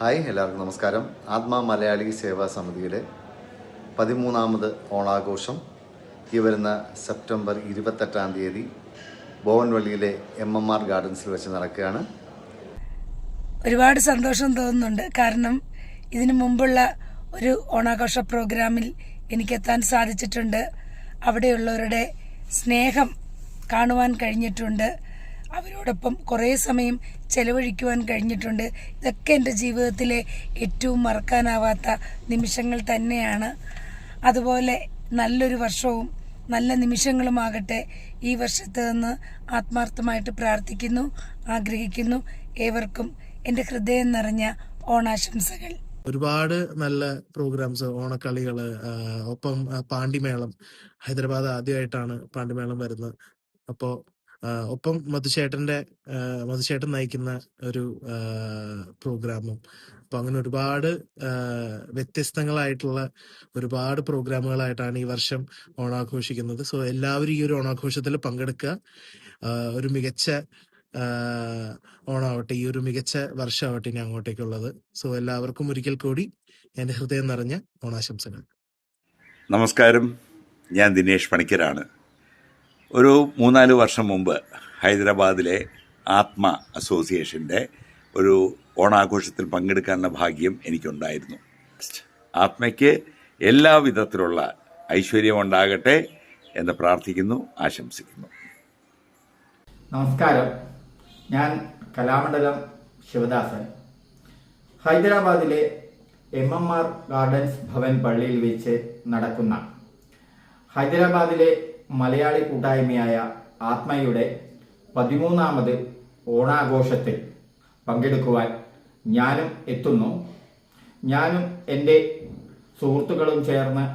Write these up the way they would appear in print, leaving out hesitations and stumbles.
Hi, എല്ലാവർക്കും നമസ്കാരം. ആത്മാ മലയാളി സേവാ സമിതിയുടെ 13ാമത് ഓണാഘോഷം ഈ വരുന്ന സെപ്റ്റംബർ 28-ാം തീയതി ബോവൻവള്ളിയിലെ MMR ഗാർഡൻസിൽ വെച്ച് നടക്കുകയാണ്. ഒരുപാട് സന്തോഷം തോന്നുന്നുണ്ട്. കാരണം ഇതിനു മുമ്പുള്ള ഒരു ഓണാഘോഷ പ്രോഗ്രാമിൽ എനിക്കെത്താൻ സാധിച്ചിട്ടുണ്ട്. അവിടെയുള്ളവരുടെ സ്നേഹം കാണുവാൻ കഴിഞ്ഞിട്ടുണ്ട്. അവരോടൊപ്പം കുറേ സമയം ചെലവഴിക്കുവാൻ കഴിഞ്ഞിട്ടുണ്ട്. ഇതൊക്കെ എൻ്റെ ജീവിതത്തിലെ ഏറ്റവും മറക്കാനാവാത്ത നിമിഷങ്ങൾ തന്നെയാണ്. അതുപോലെ നല്ലൊരു വർഷവും നല്ല നിമിഷങ്ങളുമാകട്ടെ ഈ വർഷത്ത് നിന്ന് ആത്മാർത്ഥമായിട്ട് പ്രാർത്ഥിക്കുന്നു, ആഗ്രഹിക്കുന്നു. ഏവർക്കും എൻ്റെ ഹൃദയം നിറഞ്ഞ ഓണാശംസകൾ. ഒരുപാട് നല്ല പ്രോഗ്രാംസ്, ഓണക്കളികള്, ഒപ്പം പാണ്ടിമേളം. ഹൈദരാബാദ് ആദ്യമായിട്ടാണ് പാണ്ടിമേളം വരുന്നത്. അപ്പോൾ ഒപ്പം മധുചേട്ടൻ നയിക്കുന്ന ഒരു പ്രോഗ്രാമും. അപ്പൊ അങ്ങനെ ഒരുപാട് വ്യത്യസ്തങ്ങളായിട്ടുള്ള ഒരുപാട് പ്രോഗ്രാമുകളായിട്ടാണ് ഈ വർഷം ഓണാഘോഷിക്കുന്നത്. സോ എല്ലാവരും ഈ ഒരു ഓണാഘോഷത്തിൽ പങ്കെടുക്കുക. ഒരു മികച്ച ഓണാവട്ടെ, ഈ ഒരു മികച്ച വർഷമാവട്ടെ ഇനി അങ്ങോട്ടേക്കുള്ളത്. സോ എല്ലാവർക്കും ഒരിക്കൽ കൂടി എൻ്റെ ഹൃദയം നിറഞ്ഞ ഓണാശംസകൾ. നമസ്കാരം, ഞാൻ ദിനേഷ് പണിക്കരാണ്. ഒരു 3-4 വർഷം മുമ്പ് ഹൈദരാബാദിലെ ആത്മ അസോസിയേഷൻ്റെ ഒരു ഓണാഘോഷത്തിൽ പങ്കെടുക്കാനുള്ള ഭാഗ്യം എനിക്കുണ്ടായിരുന്നു. ആത്മയ്ക്ക് എല്ലാ വിധത്തിലുള്ള ഐശ്വര്യം ഉണ്ടാകട്ടെ എന്ന് പ്രാർത്ഥിക്കുന്നു, ആശംസിക്കുന്നു. നമസ്കാരം, ഞാൻ കലാമണ്ഡലം ശിവദാസൻ. ഹൈദരാബാദിലെ MMR ഗാർഡൻസ് ഭവൻ പള്ളിയിൽ വെച്ച് നടക്കുന്ന ഹൈദരാബാദിലെ മലയാളി കൂട്ടായ്മയായ ആത്മയുടെ 13ാമത് ഓണാഘോഷത്തിൽ പങ്കെടുക്കുവാൻ ഞാനും എത്തുന്നു. ഞാനും എൻ്റെ സുഹൃത്തുക്കളും ചേർന്ന്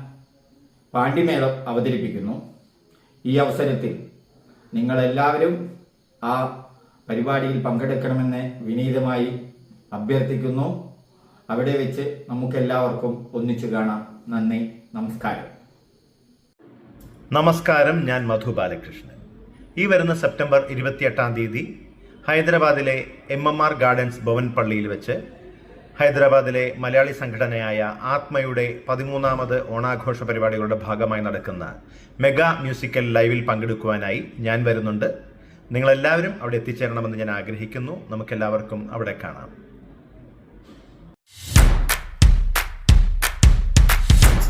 പാണ്ടിമേളം അവതരിപ്പിക്കുന്നു. ഈ അവസരത്തിൽ നിങ്ങളെല്ലാവരും ആ പരിപാടിയിൽ പങ്കെടുക്കണമെന്ന് വിനീതമായി അഭ്യർത്ഥിക്കുന്നു. അവിടെ വെച്ച് നമുക്കെല്ലാവർക്കും ഒന്നിച്ചു കാണാം. നന്ദി, നമസ്കാരം. നമസ്കാരം, ഞാൻ മധു ബാലകൃഷ്ണൻ. ഈ വരുന്ന സെപ്റ്റംബർ 28-ാം തീയതി ഹൈദരാബാദിലെ MMR ഗാർഡൻസ് ഭവൻ പള്ളിയിൽ വെച്ച് ഹൈദരാബാദിലെ മലയാളി സംഘടനയായ ആത്മയുടെ 13ാമത് ഓണാഘോഷ പരിപാടികളുടെ ഭാഗമായി നടക്കുന്ന മെഗാ മ്യൂസിക്കൽ ലൈവിൽ പങ്കെടുക്കുവാനായി ഞാൻ വരുന്നുണ്ട്. നിങ്ങളെല്ലാവരും അവിടെ എത്തിച്ചേരണമെന്ന് ഞാൻ ആഗ്രഹിക്കുന്നു. നമുക്കെല്ലാവർക്കും അവിടെ കാണാം.